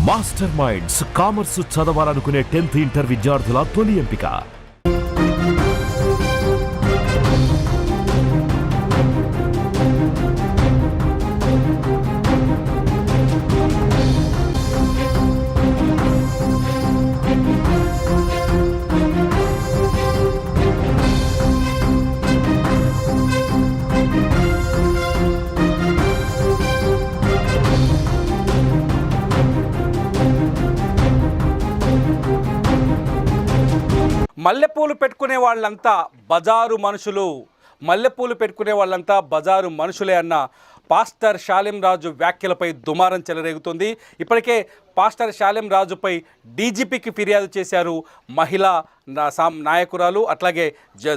Master minds commerce చదవాలనుకునే 10th inter విద్యార్థుల తొలి ఎంపిక. మల్లెపూలు పెట్టుకునే వాళ్ళంతా బజారు మనుషులు, మల్లెపూలు పెట్టుకునే వాళ్ళంతా బజారు మనుషులే అన్న పాస్టర్ షాలేం రాజు వ్యాఖ్యలపై దుమారం చెలరేగుతుంది. ఇప్పటికే పాస్టర్ షాలేం రాజుపై డీజీపీకి ఫిర్యాదు చేశారు మహిళా నాయకురాలు, అట్లాగే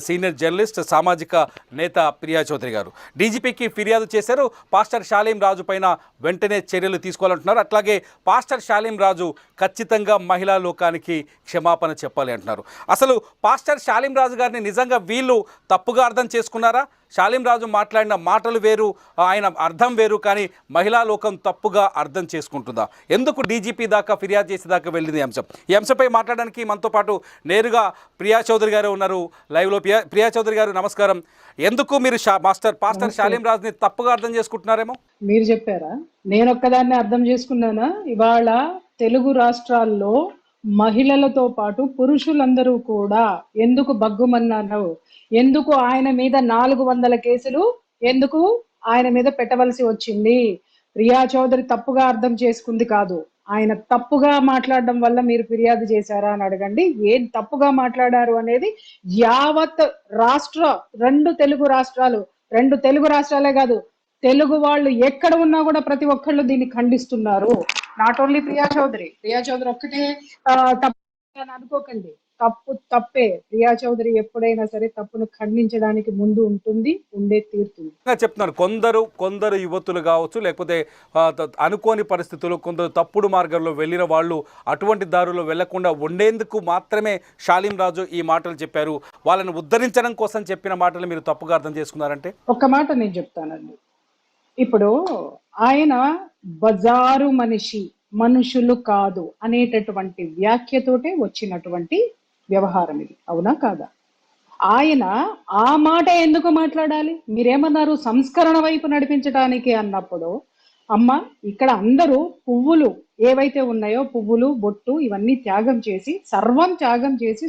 సీనియర్ జర్నలిస్ట్, సామాజిక నేత ప్రియా చౌదరి గారు డీజీపీకి ఫిర్యాదు చేశారు. పాస్టర్ షాలేం రాజు పైన వెంటనే చర్యలు తీసుకోవాలంటున్నారు. అట్లాగే పాస్టర్ షాలేం రాజు ఖచ్చితంగా మహిళా లోకానికి క్షమాపణ చెప్పాలి అంటున్నారు. అసలు పాస్టర్ షాలేం రాజు గారిని నిజంగా వీళ్ళు తప్పుగా అర్థం చేసుకున్నారా? షాలేం రాజు మాట్లాడిన మాటలు వేరు, ఆయన అర్థం వేరు, కానీ మహిళా లోకం తప్పుగా అర్థం చేసుకుంటుందా? ఎందుకు డీజీపీ దాకా ఫిర్యాదు చేసేదాకా వెళ్ళింది అంశం? ఈ అంశంపై మాట్లాడడానికి మనతో పాటు నేరుగా ప్రియా చౌదరి గారు ఉన్నారు లైవ్లో. ప్రియా చౌదరి గారు నమస్కారం. ఎందుకు మీరు పాస్టర్ షాలేం రాజుని తప్పుగా అర్థం చేసుకుంటున్నారేమో? మీరు చెప్పారా? నేను ఒక్కదాన్ని అర్థం చేసుకున్నానా? ఇవాళ తెలుగు రాష్ట్రాల్లో మహిళలతో పాటు పురుషులందరూ కూడా ఎందుకు బగ్గుమన్నారు? ఎందుకు ఆయన మీద 400 కేసులు ఎందుకు ఆయన మీద పెట్టవలసి వచ్చింది? ప్రియా చౌదరి తప్పుగా అర్థం చేసుకుంది కాదు, ఆయన తప్పుగా మాట్లాడడం వల్ల మీరు ఫిర్యాదు చేశారా అని అడగండి. ఏం తప్పుగా మాట్లాడారు అనేది యావత్ రాష్ట్ర రెండు తెలుగు రాష్ట్రాలే కాదు, తెలుగు వాళ్ళు ఎక్కడ ఉన్నా కూడా ప్రతి ఒక్కళ్ళు దీన్ని ఖండిస్తున్నారు. నాట్ ఓన్లీ ప్రియా చౌదరి ఒక్కటే తప్పు అని అనుకోకండి. తప్పు తప్పే. ప్రియా చౌదరి ఎప్పుడైనా సరే తప్పును ఖండించడానికి ముందు ఉంటుంది, ఉండే తీరుతుంది. చెప్తున్నారు కొందరు యువతులు కావచ్చు, లేకపోతే అనుకోని పరిస్థితులు, కొందరు తప్పుడు మార్గంలో వెళ్ళిన వాళ్ళు అటువంటి దారుల్లో వెళ్లకుండా ఉండేందుకు మాత్రమే షాలేం రాజు ఈ మాటలు చెప్పారు. వాళ్ళని ఉద్ధరించడం కోసం చెప్పిన మాటలు మీరు తప్పుగా అర్థం చేసుకున్నారంటే? ఒక్క మాట నేను చెప్తానండి. ఇప్పుడు ఆయన బజారు మనుషులు కాదు అనేటటువంటి వ్యాఖ్యతోటే వచ్చినటువంటి వ్యవహారం ఇది, అవునా కాదా? ఆయన ఆ మాట ఎందుకు మాట్లాడాలి? మీరేమన్నారు? సంస్కరణ వైపు నడిపించడానికి అన్నప్పుడు, అమ్మ ఇక్కడ అందరూ పువ్వులు ఏవైతే ఉన్నాయో, పువ్వులు, బొట్టు ఇవన్నీ త్యాగం చేసి, సర్వం త్యాగం చేసి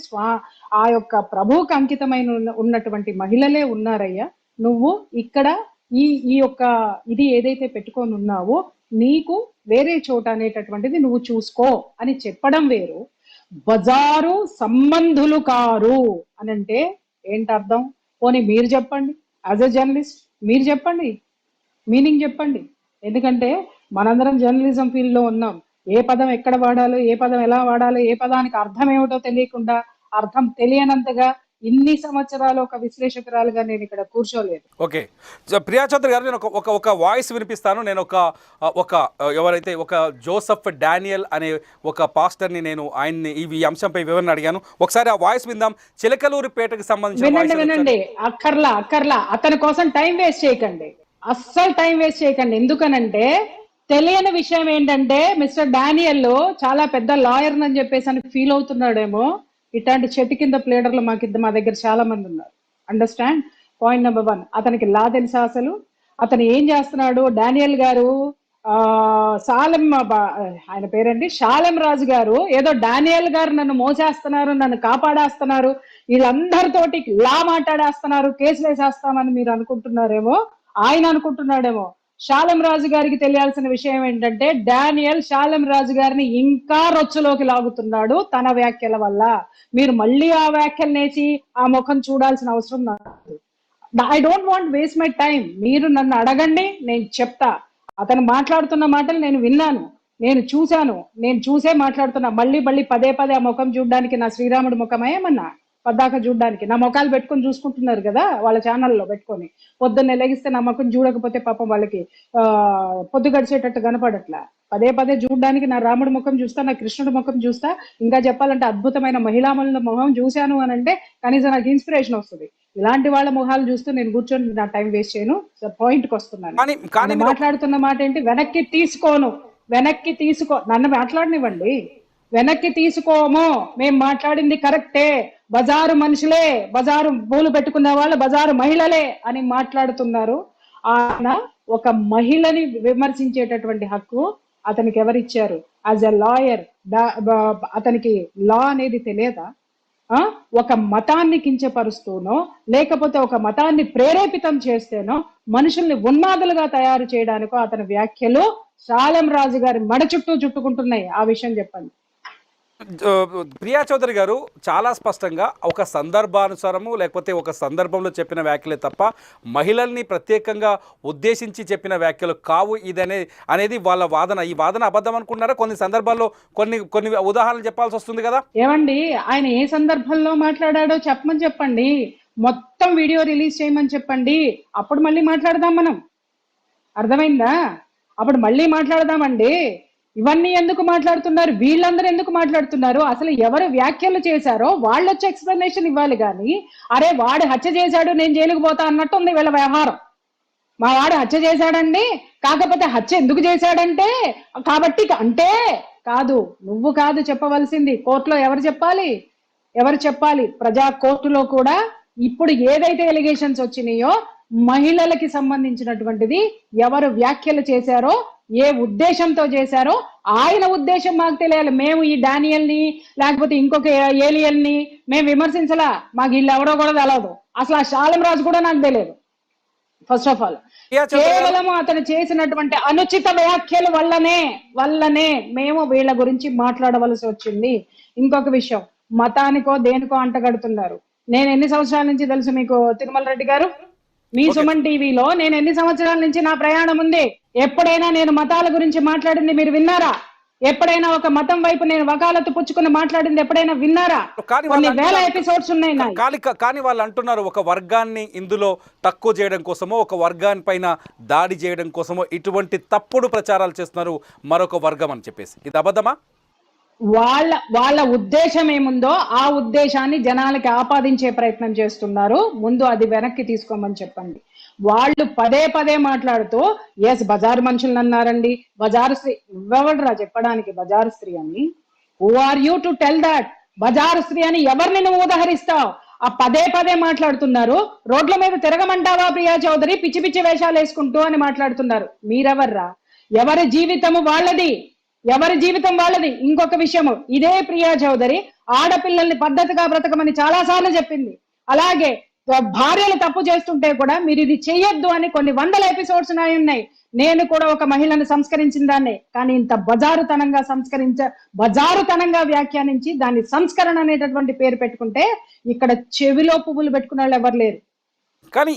ఆ యొక్క ప్రభువుకు అంకితమైన ఉన్నటువంటి మహిళలే ఉన్నారయ్యా. నువ్వు ఇక్కడ ఈ యొక్క ఇది ఏదైతే పెట్టుకొని ఉన్నావో నీకు వేరే చోట అనేటటువంటిది నువ్వు చూసుకో అని చెప్పడం వేరు, బజారు సంబంధులు కారు అని అంటే ఏంటి అర్థం? పోనీ మీరు చెప్పండి, యాజ్ ఎ జర్నలిస్ట్ మీరు చెప్పండి, మీనింగ్ చెప్పండి. ఎందుకంటే మనందరం జర్నలిజం ఫీల్డ్ లో ఉన్నాం. ఏ పదం ఎక్కడ వాడాలో, ఏ పదం ఎలా వాడాలో, ఏ పదానికి అర్థం ఏమిటో తెలియకుండా, అర్థం తెలియనంతగా ఇన్ని సంవత్సరాలు ఒక విశ్లేషకురాలుగా నేను ఇక్కడ కూర్చోలేదు. ఓకే, ప్రియా చౌదరి గారు, నేను ఒక వాయిస్ వినిపిస్తాను. నేను ఎవరైతే ఒక జోసెఫ్ డానియల్ అనే ఒక పాస్టర్ని నేను ఆయన్ని ఈ అంశంపై వివరణ అడిగాను. ఒకసారి ఆ వాయిస్ విందాం. చిలకలూరిపేటకు సంబంధించి వినండి. అక్కర్లా అతని కోసం టైం వేస్ట్ చేయకండి, అస్సలు టైం వేస్ట్ చేయకండి. ఎందుకనంటే తెలియని విషయం ఏంటంటే మిస్టర్ డానియల్ చాలా పెద్ద లాయర్ అని చెప్పేసి అని ఫీల్ అవుతున్నాడేమో. ఇట్లాంటి చెట్టు కింద ప్లేడర్లు మా దగ్గర చాలా మంది ఉన్నారు. అండర్స్టాండ్? పాయింట్ నెంబర్ 1, అతనికి లా తెలుసా? అసలు అతను ఏం చేస్తున్నాడు? డానియల్ గారు ఆయన పేరండి షాలేం రాజు గారు ఏదో డానియల్ గారు నన్ను మోసేస్తున్నారు, నన్ను కాపాడేస్తున్నారు, వీళ్ళందరితోటి లా మాట్లాడేస్తున్నారు, కేసులు వేసేస్తామని మీరు అనుకుంటున్నారేమో, ఆయన అనుకుంటున్నాడేమో. షాలేం రాజు గారికి తెలియాల్సిన విషయం ఏంటంటే డానియల్ షాలేం రాజు గారిని ఇంకా రొచ్చులోకి లాగుతున్నాడు తన వ్యాఖ్యల వల్ల. మీరు మళ్ళీ ఆ వ్యాఖ్యలు నేసి ఆ ముఖం చూడాల్సిన అవసరం నాకు. I don't want waste my time. మీరు నన్ను అడగండి, నేను చెప్తా. అతను మాట్లాడుతున్న మాటలు నేను విన్నాను, నేను చూసే మాట్లాడుతున్నా. మళ్ళీ పదే ఆ ముఖం చూడడానికి నా శ్రీరాముడి ముఖమే ఏమన్నా పద్దాక చూడడానికి? నా ముఖాలు పెట్టుకొని చూసుకుంటున్నారు కదా వాళ్ళ ఛానల్లో పెట్టుకొని. పొద్దున్నే లెగిస్తే నా ముఖం చూడకపోతే పాపం వాళ్ళకి పొద్దు గడిచేటట్టు కనపడట్లా. పదే చూడడానికి నా రాముడి ముఖం చూస్తా, నా కృష్ణుడి ముఖం చూస్తా, ఇంకా చెప్పాలంటే అద్భుతమైన మహిళామణుల ముఖం చూశాను అని అంటే కనీసం నాకు ఇన్స్పిరేషన్ వస్తుంది. ఇలాంటి వాళ్ళ ముఖాలు చూస్తూ నేను కూర్చొని నా టైం వేస్ట్ చేయను. పాయింట్కి వస్తున్నాను. మాట్లాడుతున్న మాట ఏంటి? వెనక్కి తీసుకోను. వెనక్కి నన్ను మాట్లాడనివ్వండి. వెనక్కి తీసుకోము, మేము మాట్లాడింది కరెక్టే, బజారు మనుషులే, బజారు పూలు పెట్టుకునే వాళ్ళు బజారు మహిళలే అని మాట్లాడుతున్నారు. ఆయన ఒక మహిళని విమర్శించేటటువంటి హక్కు అతనికి ఎవరిచ్చారు? యాజ్ ఎ లాయర్ అతనికి లా అనేది తెలియదా? ఒక మతాన్ని కించపరుస్తూనో లేకపోతే ఒక మతాన్ని ప్రేరేపితం చేస్తేనో మనుషుల్ని ఉన్మాదులుగా తయారు చేయడానికో అతని వ్యాఖ్యలు శాలెం రాజు గారి మెడ చుట్టూ చుట్టుకుంటున్నాయి. ఆ విషయం చెప్పండి. ప్రియా చౌదరి గారు చాలా స్పష్టంగా ఒక సందర్భానుసారము లేకపోతే ఒక సందర్భంలో చెప్పిన వ్యాఖ్యలే తప్ప మహిళల్ని ప్రత్యేకంగా ఉద్దేశించి చెప్పిన వ్యాఖ్యలు కావు అనేది వాళ్ళ వాదన. ఈ వాదన అబద్ధం అనుకుంటున్నారా? కొన్ని సందర్భాల్లో కొన్ని ఉదాహరణలు చెప్పాల్సి వస్తుంది కదా. ఏమండి, ఆయన ఏ సందర్భంలో మాట్లాడాడో చెప్పండి. మొత్తం వీడియో రిలీజ్ చేయమని చెప్పండి. అప్పుడు మళ్ళీ మాట్లాడదాం మనం. అర్థమైందా? అప్పుడు మళ్ళీ మాట్లాడదామండి. ఇవన్నీ ఎందుకు మాట్లాడుతున్నారు? వీళ్ళందరూ ఎందుకు మాట్లాడుతున్నారు? అసలు ఎవరు వ్యాఖ్యలు చేశారో వాళ్ళు వచ్చి ఎక్స్ప్లెనేషన్ ఇవ్వాలి. కానీ అరే వాడు హత్య చేశాడు నేను జైలుకు పోతా అన్నట్టు ఉంది వీళ్ళ వ్యవహారం. మా వాడు హత్య చేశాడండి, కాకపోతే హత్య ఎందుకు చేశాడంటే కాబట్టి అంటే కాదు. నువ్వు కాదు చెప్పవలసింది, కోర్టులో ఎవరు చెప్పాలి? ప్రజా కోర్టులో కూడా ఇప్పుడు ఏదైతే ఎలిగేషన్స్ వచ్చినాయో మహిళలకి సంబంధించినటువంటిది ఎవరు వ్యాఖ్యలు చేశారో, ఏ ఉద్దేశంతో చేశారో ఆయన ఉద్దేశం మాకు తెలియాలి. మేము ఈ డానియల్ని లేకపోతే ఇంకొక ఏలియన్ని మేము విమర్శించలా. మాకు వీళ్ళు ఎవరో కూడా తెలియదు. అసలు ఆ శాలెం రాజు కూడా నాకు తెలియదు. ఫస్ట్ ఆఫ్ ఆల్ కేవలం అతను చేసినటువంటి అనుచిత వ్యాఖ్యల వల్లనే మేము వీళ్ళ గురించి మాట్లాడవలసి వచ్చింది. ఇంకొక విషయం, మతానికో దేనికో అంటగడుతున్నారు. నేను ఎన్ని సంవత్సరాల నుంచి తెలుసు మీకు తిరుమల రెడ్డి గారు? మీ సుమన్ టీవీలో నేను ఎన్ని సంవత్సరాల నుంచి నా ప్రయాణం ఉంది. ఎప్పుడైనా నేను మతాల గురించి మాట్లాడింది మీరు విన్నారా? ఎప్పుడైనా ఒక మతం వైపు నేను వకాలత్తు పుచ్చుకుని మాట్లాడింది ఎప్పుడైనా విన్నారా? కొన్ని వేల ఎపిసోడ్స్ ఉన్నాయి. కానీ వాళ్ళు అంటున్నారు ఒక వర్గాన్ని ఇందులో తక్కువ చేయడం కోసమో ఒక వర్గాన్ని పైన దాడి చేయడం కోసమో ఇటువంటి తప్పుడు ప్రచారాలు చేస్తున్నారు మరొక వర్గం అని చెప్పేసి. ఇది అబద్ధమా? వాళ్ళ ఉద్దేశం ఏముందో ఆ ఉద్దేశాన్ని జనాలకి ఆపాదించే ప్రయత్నం చేస్తున్నారు. ముందు అది వెనక్కి తీసుకోమని చెప్పండి. వాళ్ళు పదే మాట్లాడుతూ ఎస్ బజారు మనుషులను అన్నారండి, బజారు స్త్రీ. నువ్వెవడరా చెప్పడానికి బజారు స్త్రీ అని? Who are you to tell that? బజారు స్త్రీ అని ఎవరిని నువ్వు ఉదహరిస్తావు? ఆ పదే మాట్లాడుతున్నారు. రోడ్ల మీద తిరగమంటావా ప్రియా చౌదరి పిచ్చి వేషాలు వేసుకుంటూ అని మాట్లాడుతున్నారు. మీరెవర్రా? ఎవరి జీవితం వాళ్ళది. ఇంకొక విషయము, ఇదే ప్రియా చౌదరి ఆడపిల్లల్ని పద్ధతిగా బ్రతకమని చాలా సార్లు చెప్పింది. అలాగే భార్యలు తప్పు చేస్తుంటే కూడా మీరు ఇది చెయ్యొద్దు అని కొన్ని వందల ఎపిసోడ్స్ ఉన్నాయి. నేను కూడా ఒక మహిళను సంస్కరించిన దాన్నే. కానీ ఇంత బజారుతనంగా వ్యాఖ్యానించి దాన్ని సంస్కరణ అనేటటువంటి పేరు పెట్టుకుంటే ఇక్కడ చెవిలో పువ్వులు పెట్టుకున్న వాళ్ళు ఎవరు లేరు. కానీ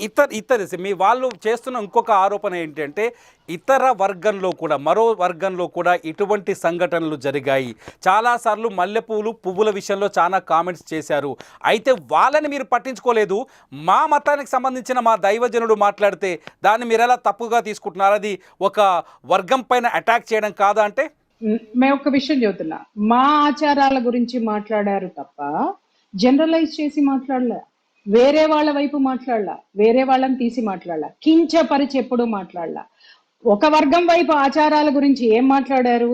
మీ వాళ్ళు చేస్తున్న ఇంకొక ఆరోపణ ఏంటంటే ఇతర వర్గంలో కూడా మరో వర్గంలో కూడా ఇటువంటి సంఘటనలు జరిగాయి. చాలాసార్లు మల్లెపూలు పువ్వుల విషయంలో చాలా కామెంట్స్ చేశారు. అయితే వాళ్ళని మీరు పట్టించుకోలేదు. మా మతానికి సంబంధించిన మా దైవజనుడు మాట్లాడితే దాన్ని మీరు ఎలా తప్పుగా తీసుకుంటున్నారు? అది ఒక వర్గం పైన అటాక్ చేయడం కాదా అంటే? మేము ఒక విషయం చెబుతున్నా, మా ఆచారాల గురించి మాట్లాడారు తప్ప జనరలైజ్ చేసి మాట్లాడలే. వేరే వాళ్ళ వైపు మాట్లాడలా, వేరే వాళ్ళని తీసి మాట్లాడలా, కించపరిచి ఎప్పుడు మాట్లాడలా. ఒక వర్గం వైపు ఆచారాల గురించి ఏం మాట్లాడారు?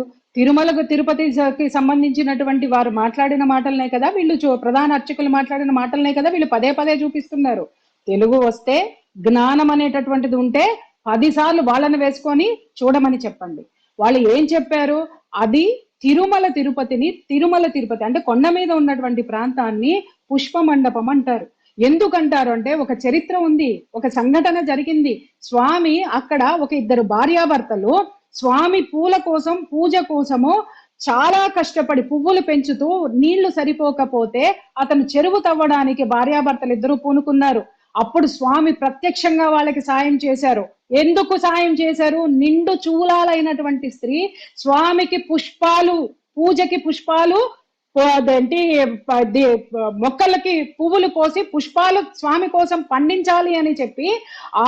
తిరుపతికి సంబంధించినటువంటి వారు మాట్లాడిన మాటలనే కదా వీళ్ళు, ప్రధాన అర్చకులు మాట్లాడిన మాటలనే కదా వీళ్ళు పదే చూపిస్తున్నారు. తెలుగు వస్తే జ్ఞానం అనేటటువంటిది ఉంటే 10 సార్లు వాళ్ళని వేసుకొని చూడమని చెప్పండి. వాళ్ళు ఏం చెప్పారు? అది తిరుమల తిరుపతి అంటే కొండ మీద ఉన్నటువంటి ప్రాంతాన్ని పుష్ప మండపం అంటారు. ఎందుకంటారు అంటే ఒక చరిత్ర ఉంది, ఒక సంఘటన జరిగింది. స్వామి అక్కడ ఒక 2 భార్యాభర్తలు స్వామి పూజ కోసము చాలా కష్టపడి పువ్వులు పెంచుతూ నీళ్లు సరిపోకపోతే అతను చెరువు తవ్వడానికి భార్యాభర్తలు 2 పూనుకున్నారు. అప్పుడు స్వామి ప్రత్యక్షంగా వాళ్ళకి సాయం చేశారు. ఎందుకు సాయం చేశారు? నిండు చూలాలైనటువంటి స్త్రీ స్వామికి పూజకి పుష్పాలు మొక్కలకి పువ్వులు పోసి పుష్పాలు స్వామి కోసం పండించాలి అని చెప్పి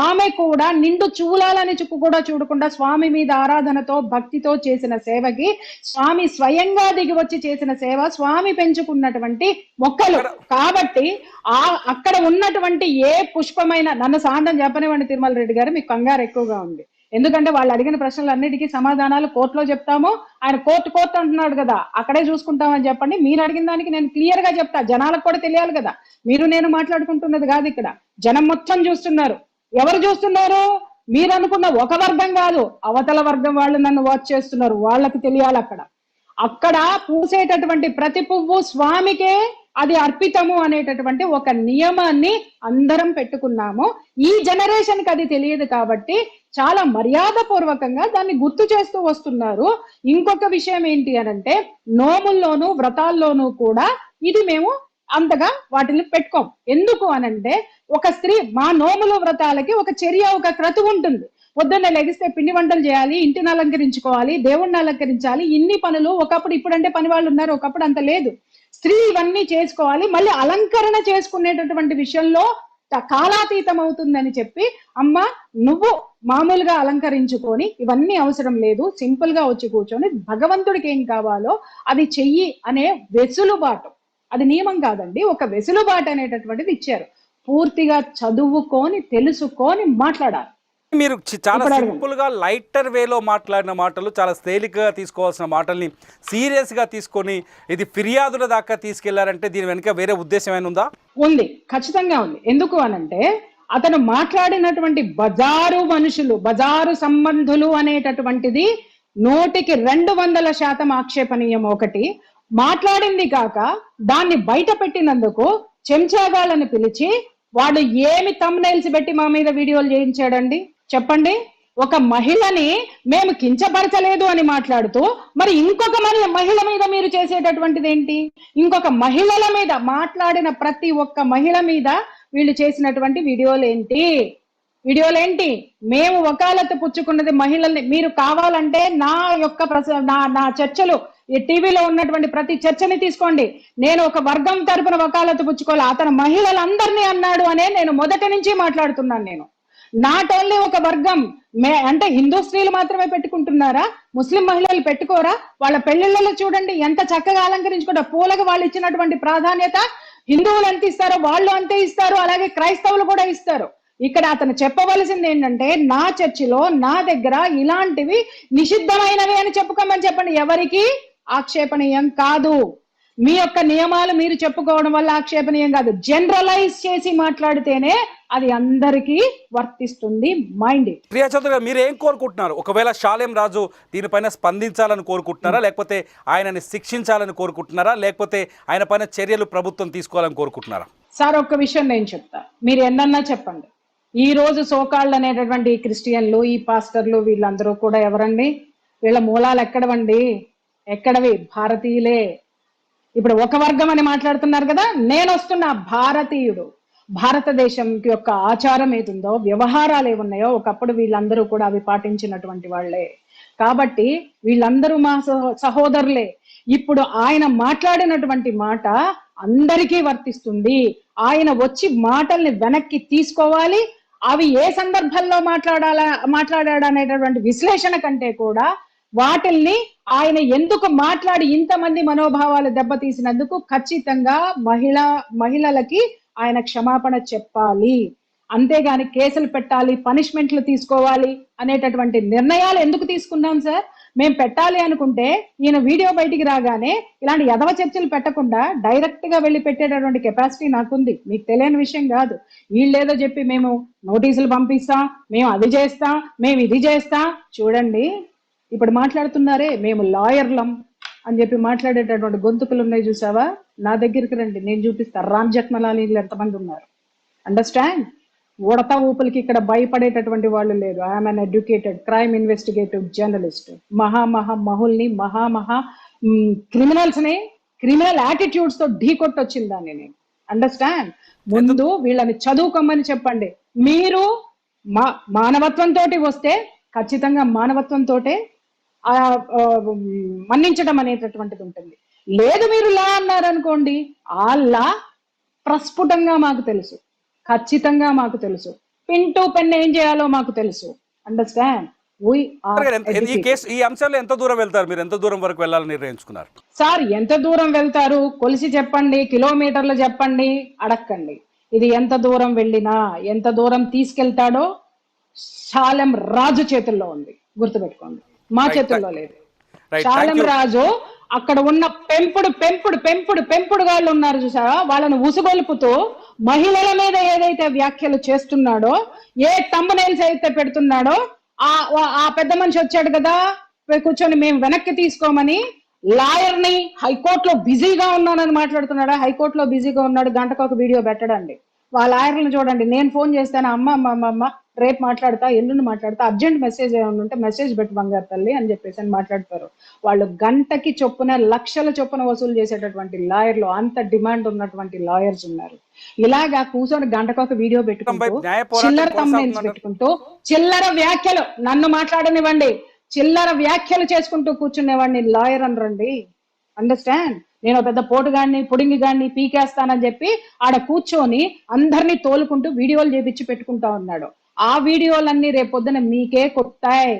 ఆమె కూడా నిండు చూలాలని కూడా చూడకుండా స్వామి మీద ఆరాధనతో భక్తితో చేసిన సేవకి స్వామి స్వయంగా దిగి వచ్చి చేసిన సేవ స్వామి పెంచుకున్నటువంటి మొక్కలు. కాబట్టి అక్కడ ఉన్నటువంటి ఏ పుష్పమైన, నన్ను సాంతం చెప్పనివ్వండి తిరుమల రెడ్డి గారు, మీకు కంగారు ఎక్కువగా ఉంది. ఎందుకంటే వాళ్ళు అడిగిన ప్రశ్నలన్నిటికీ సమాధానాలు కోర్టులో చెప్తాము. ఆయన కోర్టు అంటున్నాడు కదా, అక్కడే చూసుకుంటామని చెప్పండి. మీరు అడిగిన దానికి నేను క్లియర్ గా చెప్తా, జనాలకు కూడా తెలియాలి కదా. మీరు నేను మాట్లాడుకుంటున్నది కాదు ఇక్కడ, జనం మొత్తం చూస్తున్నారు. ఎవరు చూస్తున్నారు? మీరు అనుకున్న ఒక వర్గం కాదు, అవతల వర్గం వాళ్ళు నన్ను వాచ్ చేస్తున్నారు, వాళ్ళకి తెలియాలి. అక్కడ పూసేటటువంటి ప్రతి పువ్వు స్వామికే అది అర్పితము అనేటటువంటి ఒక నియమాన్ని అందరం పెట్టుకున్నాము. ఈ జనరేషన్ కి అది తెలియదు కాబట్టి చాలా మర్యాద పూర్వకంగా దాన్ని గుర్తు చేస్తూ వస్తున్నారు. ఇంకొక విషయం ఏంటి అనంటే, నోముల్లోనూ వ్రతాల్లోనూ కూడా ఇది మేము అంతగా వాటిని పెట్టుకోం. ఎందుకు అనంటే, ఒక స్త్రీ మా నోములు వ్రతాలకి ఒక చర్య, ఒక క్రతువు ఉంటుంది. పొద్దున్న లెగిస్తే పిండి వంటలు చేయాలి, ఇంటిని అలంకరించుకోవాలి, దేవుణ్ణి అలంకరించాలి, ఇన్ని పనులు. ఒకప్పుడు ఇప్పుడంటే పని వాళ్ళు ఉన్నారు, ఒకప్పుడు అంత లేదు. స్త్రీ ఇవన్నీ చేసుకోవాలి. మళ్ళీ అలంకరణ చేసుకునేటటువంటి విషయంలో కాలాతీతం అవుతుందని చెప్పి, అమ్మ నువ్వు మామూలుగా అలంకరించుకొని ఇవన్నీ అవసరం లేదు, సింపుల్ గా వచ్చి కూర్చొని భగవంతుడికి ఏం కావాలో అది చెయ్యి అనే వెసులుబాటు, అది నియమం కాదండి, ఒక వెసులుబాటు అనేటటువంటిది ఇచ్చారు. పూర్తిగా చదువుకొని తెలుసుకొని మాట్లాడాలి. మీరు చాలా సింపుల్ గా లైటర్ వేలో మాట్లాడిన మాటలు, చాలా తేలికగా తీసుకోవాల్సిన మాటల్ని సీరియస్ గా తీసుకొని ఇది ఫిర్యాదుల దాకా తీసుకెళ్లారంటే దీని వెనుక వేరే ఉద్దేశం ఏమైనా ఉందా? ఉంది, ఖచ్చితంగా ఉంది. ఎందుకు అనంటే, అతను మాట్లాడినటువంటి బజారు మనుషులు, బజారు సంబంధులు అనేటటువంటిది 100% ఆక్షేపణీయం. ఒకటి మాట్లాడింది కాక దాన్ని బయట పెట్టినందుకు చెంచాగాళ్ళని పిలిచి వాడు ఏమి థంబ్నైల్స్ పెట్టి మా మీద వీడియోలు చేయించాడండి చెప్పండి. ఒక మహిళని మేము కించపరచలేదు అని మాట్లాడుతూ, మరి ఇంకొక మహిళ మీద మీరు చేసేటటువంటిది ఏంటి? ఇంకొక మహిళల మీద మాట్లాడిన ప్రతి ఒక్క మహిళ మీద వీళ్ళు చేసినటువంటి వీడియోలేంటి? మేము వకాలత్తు పుచ్చుకున్నది మహిళల్ని. మీరు కావాలంటే నా చర్చలు ఈ టీవీలో ఉన్నటువంటి ప్రతి చర్చని తీసుకోండి. నేను ఒక వర్గం తరపున వకాలత్తు పుచ్చుకోవాలి, అతను మహిళలందరినీ అన్నాడు అనే నేను మొదటి నుంచి మాట్లాడుతున్నాను. నేను నాట్ ఓన్లీ ఒక వర్గం, అంటే హిందూ స్త్రీలు మాత్రమే పెట్టుకుంటున్నారా? ముస్లిం మహిళలు పెట్టుకోరా? వాళ్ళ పెళ్లిళ్ళలో చూడండి ఎంత చక్కగా అలంకరించుకుంటారు. పూలకు వాళ్ళు ఇచ్చినటువంటి ప్రాధాన్యత హిందువులు ఎంత ఇస్తారో వాళ్ళు అంతే ఇస్తారు, అలాగే క్రైస్తవులు కూడా ఇస్తారు. ఇక్కడ అతను చెప్పవలసింది ఏంటంటే, నా చర్చిలో నా దగ్గర ఇలాంటివి నిషిద్ధమైనవి అని చెప్పుకోమని చెప్పండి. ఎవరికి ఆక్షేపణీయం కాదు. మీ యొక్క నియమాలు మీరు చెప్పుకోవడం వల్ల ఆక్షేపణీయం కాదు. జనరలైజ్ చేసి మాట్లాడితేనే అది అందరికీ వర్తిస్తుంది. మైండ్. ప్రియా చౌదరి గారు, మీరు ఏం కోరుకుంటున్నారు? ఒకవేళ షాలేం రాజు దీనిపైన స్పందించాలని కోరుకుంటున్నారా, లేకపోతే ఆయనని శిక్షించాలని కోరుకుంటున్నారా, లేకపోతే ఆయన పైన చర్యలు ప్రభుత్వం తీసుకోవాలని కోరుకుంటున్నారా? సార్, ఒక్క విషయం నేను చెప్తా, మీరు ఎన్నన్నా చెప్పండి. ఈ రోజు సోకాళ్ళు అనేటటువంటి క్రిస్టియన్లు, ఈ పాస్టర్లు, వీళ్ళందరూ కూడా ఎవరండి? వీళ్ళ మూలాలు ఎక్కడవి? భారతీయులే. ఇప్పుడు ఒక వర్గం అని మాట్లాడుతున్నారు కదా, నేను వస్తున్న భారతీయుడు. భారతదేశం యొక్క ఆచారం ఏదుందో, వ్యవహారాలు ఏమున్నాయో ఒకప్పుడు వీళ్ళందరూ కూడా అవి పాటించినటువంటి వాళ్లే. కాబట్టి వీళ్ళందరూ మా సహోదరులే. ఇప్పుడు ఆయన మాట్లాడినటువంటి మాట అందరికీ వర్తిస్తుంది. ఆయన వచ్చి మాటల్ని వెనక్కి తీసుకోవాలి. అవి ఏ సందర్భంలో మాట్లాడాడనేటటువంటి విశ్లేషణ కంటే కూడా వాటిల్ని ఆయన ఎందుకు మాట్లాడి ఇంతమంది మనోభావాలు దెబ్బతీసినందుకు ఖచ్చితంగా మహిళలకి ఆయన క్షమాపణ చెప్పాలి. అంతేగాని కేసులు పెట్టాలి, పనిష్మెంట్లు తీసుకోవాలి అనేటటువంటి నిర్ణయాలు ఎందుకు తీసుకున్నాం సార్? మేము పెట్టాలి అనుకుంటే ఈయన వీడియో బయటికి రాగానే ఇలాంటి యదవ చర్చలు పెట్టకుండా డైరెక్ట్ గా వెళ్ళి పెట్టేటటువంటి కెపాసిటీ నాకుంది. మీకు తెలియని విషయం కాదు. వీళ్ళేదో చెప్పి మేము నోటీసులు పంపిస్తాం, మేము అది చేస్తాం, మేము ఇది చేస్తాం. చూడండి, ఇప్పుడు మాట్లాడుతున్నారే మేము లాయర్లం అని చెప్పి మాట్లాడేటటువంటి గొంతుకులు ఉన్నాయి చూసావా? నా దగ్గరికి రండి, నేను చూపిస్తా. రామ్ జెఠ్మలానీలు ఎంతమంది ఉన్నారు. అండర్స్టాండ్? ఉడత ఊపులకి ఇక్కడ భయపడేటటువంటి వాళ్ళు లేరు. I'm an educated crime investigative journalist. మహుల్ని క్రిమినల్స్ ని క్రిమినల్ యాటిట్యూడ్స్ తో ఢీకొట్టొచ్చింది దాన్ని నేను. అండర్స్టాండ్? ముందు వీళ్ళని చదువుకోమని చెప్పండి. మీరు మానవత్వంతో వస్తే ఖచ్చితంగా మానవత్వంతో మన్నించడం అనేటటువంటిది ఉంటుంది. లేదు మీరు లా అన్నారనుకోండి, ఆ లా ప్రస్ఫుటంగా మాకు తెలుసు, ఖచ్చితంగా మాకు తెలుసు. పిన్ టు పెన్ ఏం చేయాలో మాకు తెలుసు. అండర్స్టాండ్? ఈ అంశాల్లో ఎంత దూరం వెళ్తారు మీరు? ఎంత దూరం వరకు వెళ్ళాలని నిర్ణయించుకున్నారు సార్? ఎంత దూరం వెళ్తారు కొలిసి చెప్పండి, కిలోమీటర్లు చెప్పండి, అడక్కండి. ఇది ఎంత దూరం వెళ్ళినా, ఎంత దూరం తీసుకెళ్తాడో శాలెం రాజు చేతుల్లో ఉంది, గుర్తుపెట్టుకోండి, మా చేతుల్లో లేదు. శాలెం రాజు అక్కడ ఉన్న పెంపుడు వాళ్ళు ఉన్నారు చూసారా, వాళ్ళని ఉసుగొలుపుతూ మహిళల మీద ఏదైతే వ్యాఖ్యలు చేస్తున్నాడో, ఏ థంబ్నెయిల్స్ అయితే పెడుతున్నాడో, ఆ పెద్ద మనిషి వచ్చాడు కదా కూర్చొని మేము వెనక్కి తీసుకోమని, లాయర్ ని హైకోర్టులో బిజీగా ఉన్నానని మాట్లాడుతున్నాడా? హైకోర్టులో బిజీగా ఉన్నాడు, గంటకు ఒక వీడియో పెట్టడండి. వాళ్ళ లాయర్లను చూడండి, నేను ఫోన్ చేస్తాను, అమ్మ రేపు మాట్లాడతా, ఎల్లుండి మాట్లాడతా, అర్జెంట్ మెసేజ్ ఏమైనా ఉంటే మెసేజ్ పెట్టు బంగారు తల్లి అని చెప్పేసి అని మాట్లాడతారు. వాళ్ళు గంటకి చొప్పున లక్షల చొప్పున వసూలు చేసేటటువంటి లాయర్లు, అంత డిమాండ్ ఉన్నటువంటి లాయర్స్ ఉన్నారు. ఇలాగా కూర్చొని గంటకొక వీడియో పెట్టుకుంటూ, చిల్లర థంబ్నెయిల్స్ పెట్టుకుంటూ, చిల్లర వ్యాఖ్యలు, నన్ను మాట్లాడనివ్వండి, చిల్లర వ్యాఖ్యలు చేసుకుంటూ కూర్చునేవాడిని లాయర్ అనరండి. అండర్స్టాండ్? నేను పెద్ద పోటుగాడిని, పుడింగిగాడిని, పీకేస్తానని చెప్పి ఆడ కూర్చొని అందరినీ తోలుకుంటూ వీడియోలు చేపించి పెట్టుకుంటా ఉన్నాడు. ఆ వీడియోలన్నీ రేపొద్దున మీకే కొట్టాయి,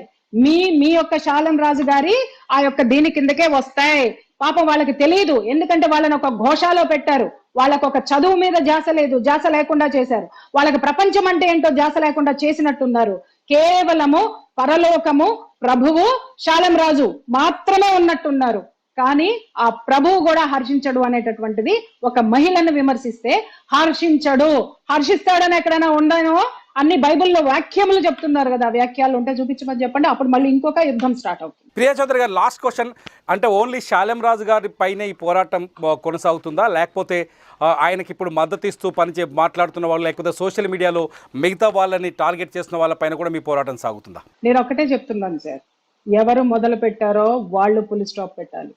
మీ యొక్క శాలెం రాజు గారి ఆ యొక్క దీని కిందకే వస్తాయి. పాపం వాళ్ళకి తెలియదు, ఎందుకంటే వాళ్ళని ఒక ఘోషాలో పెట్టారు. వాళ్ళకు ఒక చదువు మీద ధ్యాస లేదు, ధ్యాస లేకుండా చేశారు. వాళ్ళకి ప్రపంచం అంటే ఏంటో ధ్యాస లేకుండా చేసినట్టున్నారు. కేవలము పరలోకము, ప్రభువు, శాలెం రాజు మాత్రమే ఉన్నట్టున్నారు. కానీ ఆ ప్రభువు కూడా హర్షించడు అనేటటువంటిది ఒక మహిళను విమర్శిస్తే హర్షిస్తాడని ఎక్కడైనా ఉండనో? అన్ని బైబిల్లో వాక్యములు చెప్తున్నారు కదా, వ్యాఖ్యలు ఉంటే చూపించమని చెప్పండి, అప్పుడు మళ్ళీ ఇంకొక యుద్ధం స్టార్ట్ అవుతుంది. ప్రియా చౌదరి గారు, లాస్ట్ క్వశ్చన్, అంటే ఓన్లీ శాలెం రాజు గారి పైన ఈ పోరాటం కొనసాగుతుందా, లేకపోతే ఆయనకి ఇప్పుడు మద్దతు ఇస్తూ మాట్లాడుతున్న వాళ్ళు, లేకపోతే సోషల్ మీడియాలో మిగతా వాళ్ళని టార్గెట్ చేస్తున్న వాళ్ళపైన కూడా మీ పోరాటం సాగుతుందా? నేను ఒకటే చెప్తున్నాను సార్, ఎవరు మొదలు పెట్టారో వాళ్ళు పులి స్టాప్ పెట్టాలి.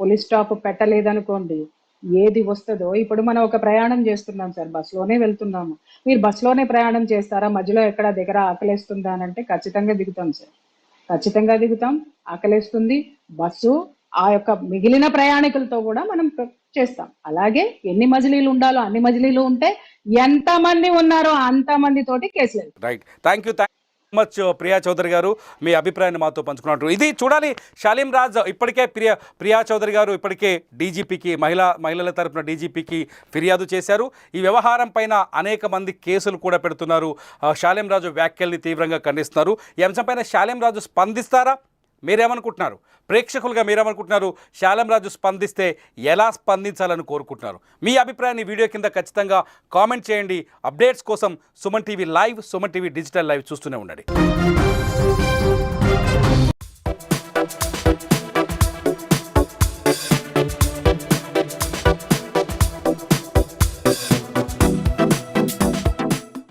పులి స్టాప్ పెట్టలేదనుకోండి, ఏది వస్తుందో. ఇప్పుడు మనం ఒక ప్రయాణం చేస్తున్నాం సార్, బస్సులోనే వెళ్తున్నాము. మీరు బస్సులోనే ప్రయాణం చేస్తారా? మధ్యలో ఎక్కడ దగ్గర ఆకలేస్తుందా అని అంటే ఖచ్చితంగా దిగుతాం సార్, ఖచ్చితంగా దిగుతాం. ఆకలేస్తుంది, బస్సు ఆ యొక్క మిగిలిన ప్రయాణికులతో కూడా మనం చేస్తాం. అలాగే ఎన్ని మజిలీలు ఉండాలో అన్ని మజిలీలు ఉంటే, ఎంతమంది ఉన్నారో అంతమంది తోటి కేసులు. Right, thank you much Priya Chowdary garu, మీ అభిప్రాయాన్ని మాతో పంచుకున్నట్టు. ఇది చూడాలి, శాలిం రాజ్ ఇప్పటికే ప్రియా చౌదరి గారు ఇప్పటికే డీజీపీకి, మహిళల తరపున డీజీపీకి ఫిర్యాదు చేశారు. ఈ వ్యవహారం పైన అనేక మంది కేసులు కూడా పెడుతున్నారు. శాలిం రాజు వ్యాఖ్యల్ని తీవ్రంగా ఖండిస్తున్నారు. ఈ అంశంపైన శాలిం రాజు స్పందిస్తారా? మీరేమనుకుంటున్నారు? ప్రేక్షకులుగా మీరేమనుకుంటున్నారు? శాలిం రాజు స్పందిస్తే ఎలా స్పందించాలని కోరుకుంటున్నారు? మీ అభిప్రాయాన్ని వీడియో కింద ఖచ్చితంగా కామెంట్ చేయండి. అప్డేట్స్ కోసం Suman TV live, Suman TV digital live చూస్తూనే ఉండండి.